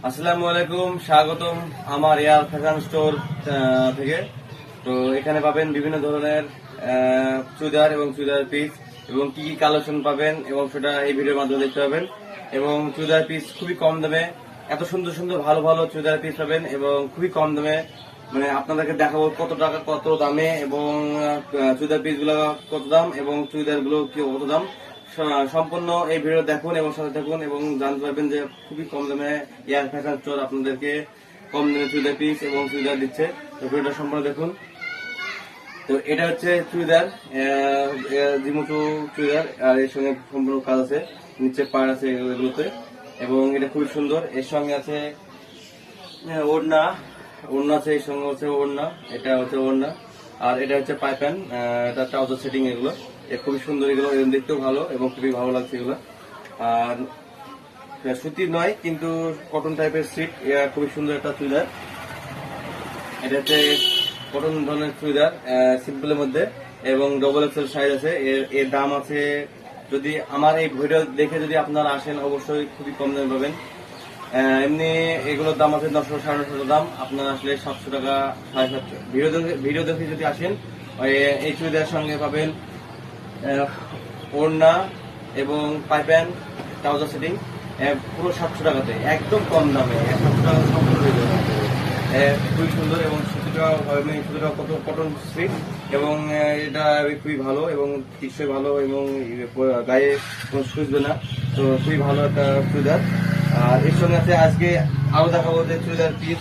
আসসালামু আলাইকুম, স্বাগতম আমার এয়ার ফ্যাশন স্টোর থেকে। তো এখানে পাবেন বিভিন্ন ধরনের চুড়িদার এবং চুড়িদার পিস এবং কি কি কালেকশন পাবেন এবং সেটা এই ভিডিওর মাধ্যমে দেখতে পাবেন। এবং চুড়িদার পিস খুবই কম দামে, এত সুন্দর সুন্দর ভালো ভালো চুড়িদার পিস পাবেন এবং খুবই কম দামে। মানে আপনাদেরকে দেখাবো কত টাকা কত দামে এবং চুড়িদার পিস গুলো কত দাম এবং চুড়িদার গুলো কত দাম। সম্পূর্ণ এই ভিডিও দেখুন এবং সাথে থাকুন এবং জানতে পারবেন যে খুবই কম দামে এয়ার ফ্যাশন স্টোর আপনাদেরকে কম দামে চুড়িদার পিস এবং চুড়িদার দিচ্ছে। তো ভিডিওটা সম্পূর্ণ দেখুন। তো এটা হচ্ছে চুড়িদার, জিমুচু চুড়িদার, আর এর সঙ্গে সম্পূর্ণ কাজ আছে, নিচে পাড় আছে এগুলোতে এবং এটা খুবই সুন্দর। এর সঙ্গে আছে ওড়না, ওড়না আছে, এর সঙ্গে হচ্ছে ওড়না, এটা হচ্ছে ওড়না, আর এটা হচ্ছে পাইপ্যান, এটা ট্রাউজার সেটিং। এগুলো খুবই সুন্দর, এগুলো দেখতেও ভালো এবং খুবই ভালো লাগছে এগুলো। আর সুতির নয় কিন্তু কটন টাইপের সিট, খুবই সুন্দর একটা চুড়িদার। এটা হচ্ছে কটন ধরনের চুড়িদার, সিম্পলের মধ্যে এবং ডবল এক্সেল সাইজ আছে। এর দাম আছে, যদি আমার এই ভিডিও দেখে যদি আপনারা আসেন অবশ্যই খুবই কম দামে পাবেন। এমনি এগুলোর দাম আছে 900 950 দাম, আপনারা আসলে 700 টাকা 750 ভিডিও দেখে যদি আসেন এই চুড়িদারের সঙ্গে পাবেন ওড়না এবং পাইপ্যান ট্রাউজার সেটিং, পুরো 700 টাকাতে, একদম কম দামে 700 টাকা সম্পূর্ণ হয়ে যাবে। খুবই সুন্দর এবং সুতিটা কত কটন স্ট্রিট এবং এটা খুবই ভালো এবং টিকসই ভালো এবং গায়ে কোনো সুজবে না। তো খুবই ভালো একটা চুড়িদার। আর এর সঙ্গে আছে আজকে আরো দেখাবো যে চুড়িদার পিস,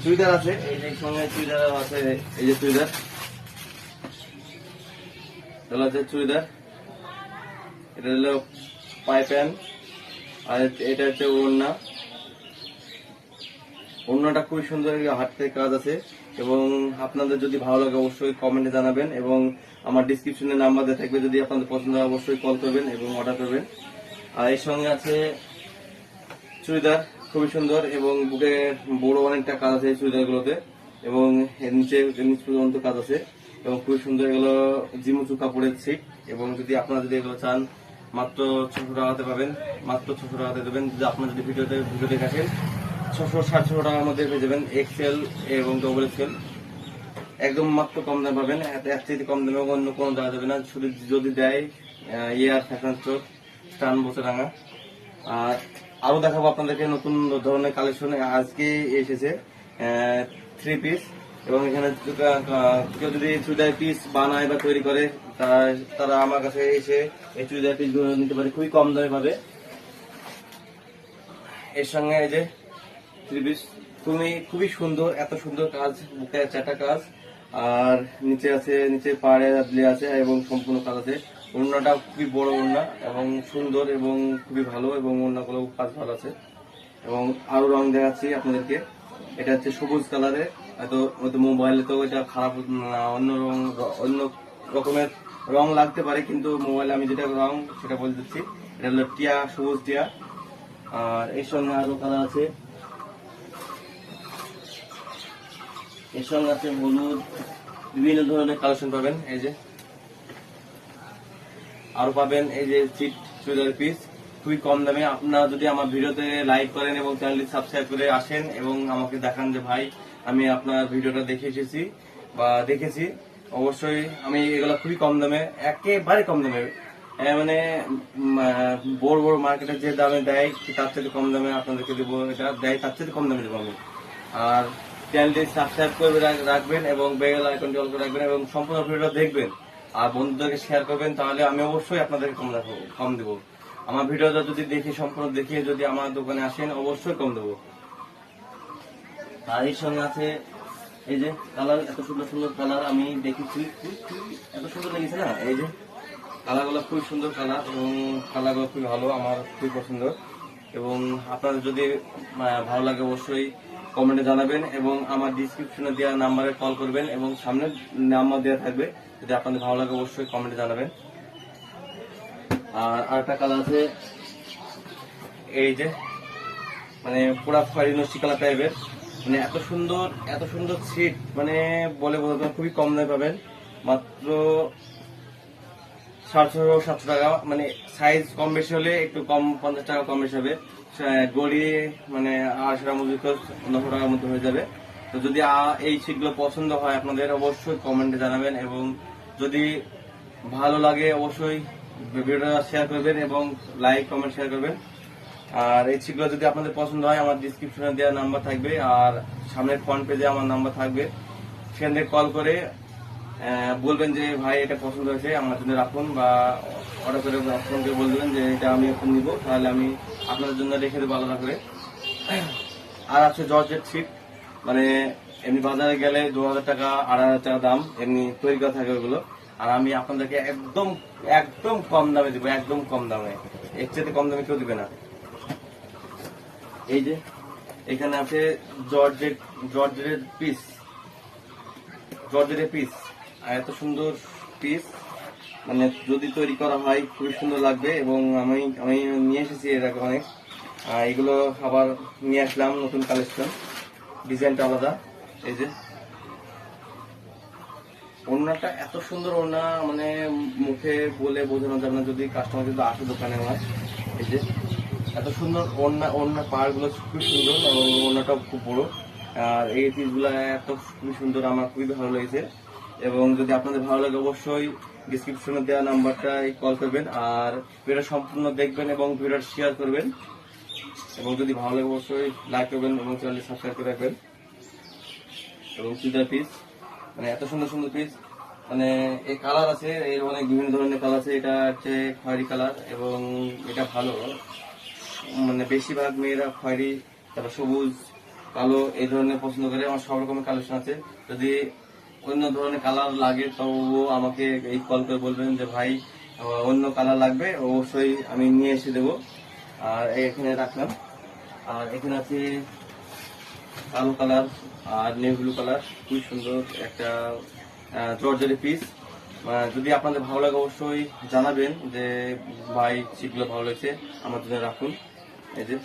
চুড়িদার আছে এই যে সঙ্গে চুড়িদার আছে, এই যে চুড়িদার, এটা হচ্ছে চুড়িদার, এটা হলো পাইপ্যান, আর এটা হচ্ছে ওড়না। ওড়নাটা খুবই সুন্দর, হাতে কাজ আছে এবং আপনাদের যদি ভালো লাগে অবশ্যই কমেন্টে জানাবেন এবং আমার ডিসক্রিপশনে নাম্বার দেওয়া থাকবে, যদি আপনাদের পছন্দ হয় অবশ্যই কল করবেন এবং অর্ডার করবেন। আর এর সঙ্গে আছে চুড়িদার, খুবই সুন্দর এবং বুকে বড় অনেকটা কাজ আছে এই চুড়িদারগুলোতে এবং নিচে পর্যন্ত কাজ আছে এবং খুবই সুন্দর। এগুলো জিমুচু কাপড়ের সিট এবং যদি আপনারা যদি এগুলো চান মাত্র 600 টাকাতে পাবেন, মাত্র 600 টাকাতে দেবেন। যদি আপনারা যদি ভিডিও দেখে আসেন 600-700 টাকার মধ্যে পেয়ে যাবেন, এক্সেল এবং ডবল এক্সেল, একদম মাত্র কম দামে পাবেন। এর চেয়ে কম দামে অন্য কোনো দেওয়া যাবে না, শুধু যদি দেয় এয়ার ফ্যাশন স্টোর, স্টান বসেরাঙ্গা। আর আরো দেখাবো আপনাদেরকে নতুন ধরনের কালেকশন আজকে এসেছে, 3 পিস এবং এখানে কেউ যদি চুড়িদার পিস বানায় বা তৈরি করে তারা আমার কাছে এসে এই চুড়িদার পিস গুলো নিতে পারে, খুবই কম দামে পাবে। এর সঙ্গে এই যে 3 পিস খুবই সুন্দর, এত সুন্দর কাজ, বুকে 4টা কাজ আর নিচে আছে, নিচে পাড়ে দেওয়া আছে এবং সম্পূর্ণ কাজ আছে। ওড়নাটা খুবই বড় ওড়না এবং সুন্দর এবং খুবই ভালো এবং ওড়নাগুলো কাজ ভালো আছে। এবং আরো রং দেখাচ্ছি আপনাদেরকে, এটা হচ্ছে সবুজ কালারের, হয়তো মোবাইলে তো এটা খারাপ, অন্য রং, অন্য রকমের রং লাগতে পারে কিন্তু মোবাইলে আমি যেটা রং সেটা বলে দিচ্ছি, এটা হলো টিয়া, সবুজ টিয়া। আর এর সঙ্গে আরো কালার আছে, এর সঙ্গে আছে হলুদ, বিভিন্ন ধরনের কালেকশন পাবেন। এই যে আরো পাবেন এই যে সিট চুড়িদার পিস খুবই কম দামে। আপনারা যদি আমার ভিডিওতে লাইক করেন এবং চ্যানেলটি সাবস্ক্রাইব করে আসেন এবং আমাকে দেখান যে ভাই আমি আপনার ভিডিওটা দেখে এসেছি বা দেখেছি, অবশ্যই আমি এগুলো খুবই কম দামে, একেবারে কম দামে, মানে বড় বড় মার্কেটে যে দামে দেয় তার থেকে কম দামে আপনাদেরকে দেবো, এটা দেয় তার থেকে কম দামে দেবো আমি। আর চ্যানেলটি সাবস্ক্রাইব করে রাখবেন এবং বেল আইকনটি অল করে রাখবেন এবং সম্পূর্ণ ভিডিওটা দেখবেন আর বন্ধুদেরকে শেয়ার করবেন, তাহলে আমি অবশ্যই আপনাদেরকে কম দেবো। আমার ভিডিওটা যদি দেখে সম্পূর্ণ দেখে যদি আমার দোকানে আসেন অবশ্যই কম দেবো। আর এর সঙ্গে আছে এই যে কালার, এত সুন্দর সুন্দর কালার আমি দেখেছি, এত সুন্দর লেগেছে না, এই যে কালারগুলো খুবই সুন্দর কালার এবং কালারগুলো খুবই ভালো, আমার খুবই পছন্দ। এবং আপনাদের যদি ভালো লাগে অবশ্যই কমেন্টে জানাবেন এবং আমার ডিসক্রিপশনে দেওয়া নাম্বারে কল করবেন এবং সামনে নাম্বার দেওয়া থাকবে, যদি আপনাদের ভালো লাগে অবশ্যই কমেন্টে জানাবেন। আর আরেকটা কালার আছে এই যে, মানে পুরা ফরিনসি কালার টাইপের, মানে এত সুন্দর সিট, মানে বলে বোঝাতে খুবই কম দামে পাবেন, মাত্র 700-700 টাকা। মানে সাইজ কম বেশি হলে একটু কম, 50 টাকা কম বেশি হবে, গড়িয়ে মানে 800 টাকা মজুরি খরচ 900 টাকার মধ্যে হয়ে যাবে। তো যদি এই শীটগুলো পছন্দ হয় আপনাদের অবশ্যই কমেন্টে জানাবেন, এবং যদি ভালো লাগে অবশ্যই ভিডিওটা শেয়ার করবেন এবং লাইক কমেন্ট শেয়ার করবেন। আর এই শীটগুলো যদি আপনাদের পছন্দ হয় আমার ডিসক্রিপশনে দেওয়া নাম্বার থাকবে, আর সামনের ফ্রন্ট পেজে আমার নাম্বার থাকবে, সেখান থেকে কল করে বলবেন যে ভাই এটা পছন্দ হয়েছে আমার জন্য রাখুন, বা অর্ডার করে ফোনকে বলবেন যে এটা আমি এখন নিব, তাহলে আমি আপনাদের জন্য রেখে দেবো আলাদা করে। আর আছে জর্জেট সিট, মানে এমনি বাজারে গেলে 2000 টাকা 8000 টাকা দাম এমনি তৈরি করা থাকে ওগুলো, আর আমি আপনাদেরকে একদম একদম কম দামে দিব, একদম কম দামে, এর চেয়ে কম দামে কেউ দিবে না। এই যে এখানে আছে জর্জেটের পিস, জর্জেটের পিস, আর এত সুন্দর পিস, মানে যদি তৈরি করা হয় খুবই সুন্দর লাগবে। এবং আমি নিয়ে এসেছি এর আগে অনেক, এগুলো আবার নিয়ে আসলাম নতুন কালেকশন, ডিজাইনটা আলাদা। এই যে ওড়নাটা এত সুন্দর ওড়না, মানে মুখে বলে বোঝানো যাবে না যদি কাস্টমার কিন্তু আসে দোকানে আমার। এই যে এত সুন্দর ওড়না পাড় গুলো খুবই সুন্দর, এবং ওড়নাটাও খুব বড়, আর এই পিসগুলো এত খুবই সুন্দর, আমার খুবই ভালো লেগেছে। এবং যদি আপনাদের ভালো লাগে অবশ্যই ডিসক্রিপশনে দেওয়া নাম্বারটায় কল করবেন, আর ভিডিও সম্পূর্ণ দেখবেন এবং ভিডিও শেয়ার করবেন, এবং যদি ভালো লাগে অবশ্যই লাইক করবেন এবং চ্যানেলটি সাবস্ক্রাইব করে রাখবেন। এবং চুড়িদার পিস, মানে এত সুন্দর সুন্দর পিস, মানে এই কালার আছে, এর অনেক বিভিন্ন ধরনের কালার আছে। এটা হচ্ছে খয়েরি কালার, এবং এটা ভালো, মানে বেশিরভাগ মেয়েরা খয়েরি, তারপর সবুজ, কালো এই ধরনের পছন্দ করে। আমার সব রকমের কালেকশন আছে, যদি অন্য ধরনের কালার লাগে তবুও আমাকে এই কল করে বলবেন যে ভাই অন্য কালার লাগবে, অবশ্যই আমি নিয়ে এসে দেবো। আর এখানে রাখলাম, আর এখানে আছে কালো কালার আর নেভি ব্লু কালার, খুবই সুন্দর একটা জর্জেটের পিস। যদি আপনাদের ভালো লাগে অবশ্যই জানাবেন যে ভাই সেগুলো ভালো লাগছে আমার জন্য রাখুন। এই যে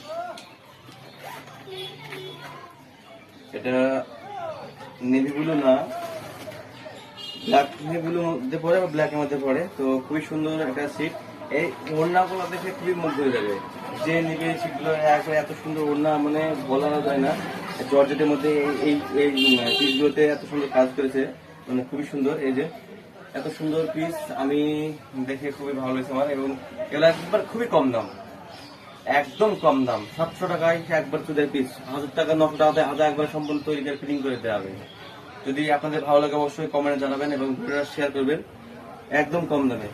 এটা নেভি ব্লু না, ব্ল্যাক, নেভি ব্লুর মধ্যে পড়ে বা ব্ল্যাকের মধ্যে পড়ে, তো খুবই সুন্দর একটা সিট। এই ওড়নাগুলো দেখে খুবই মুগ্ধ হয়ে যাবে, যে নিবে সিটগুলো এত সুন্দর ওড়না, মানে বলানো যায় না। জর্জেটের মধ্যে এই এই পিসগুলোতে এত সুন্দর কাজ করেছে, মানে খুবই সুন্দর। এই যে এত সুন্দর পিস আমি দেখে খুবই ভালো লেগেছে আমার, এবং এগুলো একবার খুবই কম দাম, একদম কম দাম, 700 টাকায় একবার চুদের পিস, 1000 টাকা 900 টাকাতে হাজার একবার সম্পূর্ণ তৈরি করে ফিটিং করে দেওয়া হবে। যদি আপনাদের ভালো লাগে অবশ্যই কমেন্টে জানাবেন এবং ভিডিওটা শেয়ার করবেন, একদম কম দামে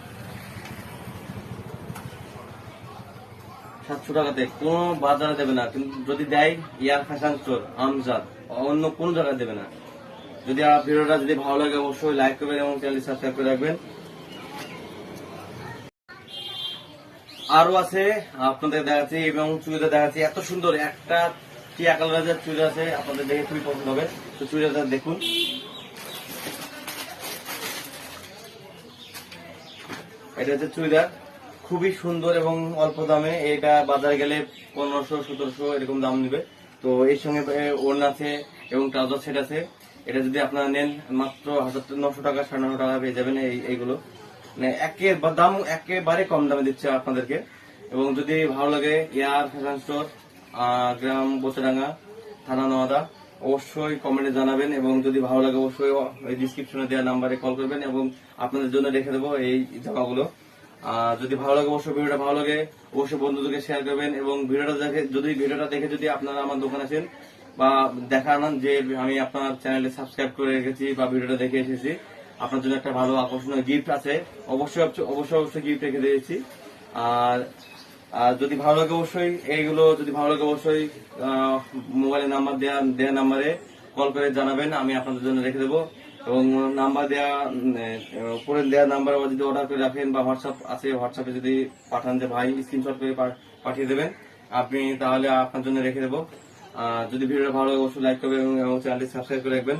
700 টাকাতে কোনো বাজারে দেবে না, কিন্তু যদি দেয় ইয়ার ফ্যাশন স্টোর, আমজাদ, অন্য কোন জায়গায় দেবে না। যদি ভিডিওটা যদি ভালো লাগে অবশ্যই লাইক করবেন এবং চ্যানেলটি সাবস্ক্রাইব করে রাখবেন। আরো আছে আপনাদের দেখাচ্ছি, এবং চুড়িদার দেখাচ্ছি, এত সুন্দর একটা টিয়া কালারের চুড়িদার আছে, আপনাদের দেখে খুবই পছন্দ হবে। তো চুড়িদারটা দেখুন, এটা হচ্ছে চুড়িদার, খুবই সুন্দর এবং অল্প দামে। এটা বাজারে গেলে 1500-1700 এরকম দাম নেবে। তো এর সঙ্গে ওড়না আছে এবং ট্রাউজার সেট আছে। এটা যদি আপনারা নেন মাত্র 900 টাকা 950 টাকা পেয়ে যাবেন। এইগুলো মানে দাম একেবারে কম দামে দিচ্ছে আপনাদেরকে। এবং যদি ভালো লাগে এয়ার ফ্যাশন স্টোর, গ্রাম বোচাডাঙ্গা, থানা নোয়াদা, অবশ্যই কমেন্টে জানাবেন। এবং যদি ভালো লাগে অবশ্যই ওই ডিসক্রিপশনে দেওয়া নাম্বারে কল করবেন, এবং আপনাদের জন্য রেখে দেবো এই জামাগুলো। যদি ভালো লাগে অবশ্যই ভিডিওটা ভালো লাগে অবশ্যই বন্ধুদেরকে শেয়ার করবেন, এবং ভিডিওটা দেখে যদি আপনারা আমার দোকানে আসেন বা দেখান যে আমি আপনার চ্যানেলে সাবস্ক্রাইব করে রেখেছি বা ভিডিওটা দেখে এসেছি, আপনার জন্য একটা ভালো আকর্ষণীয় গিফট আছে, অবশ্যই গিফট রেখে দিয়েছি। আর যদি ভালো লাগে অবশ্যই মোবাইলের নাম্বার দেওয়া নাম্বারে কল করে জানাবেন, আমি আপনাদের জন্য রেখে দেবো। এবং নাম্বার উপরে দেওয়া নাম্বার যদি অর্ডার করে রাখেন বা হোয়াটসঅ্যাপ আছে, হোয়াটসঅ্যাপে যদি পাঠান যে ভাই স্ক্রিনশট করে পাঠিয়ে দেবেন আপনি, তাহলে আপনার জন্য রেখে দেবো। যদি ভিডিওটা ভালো লাগে অবশ্যই লাইক করবেন এবং চ্যানেলটি সাবস্ক্রাইব করে রাখবেন।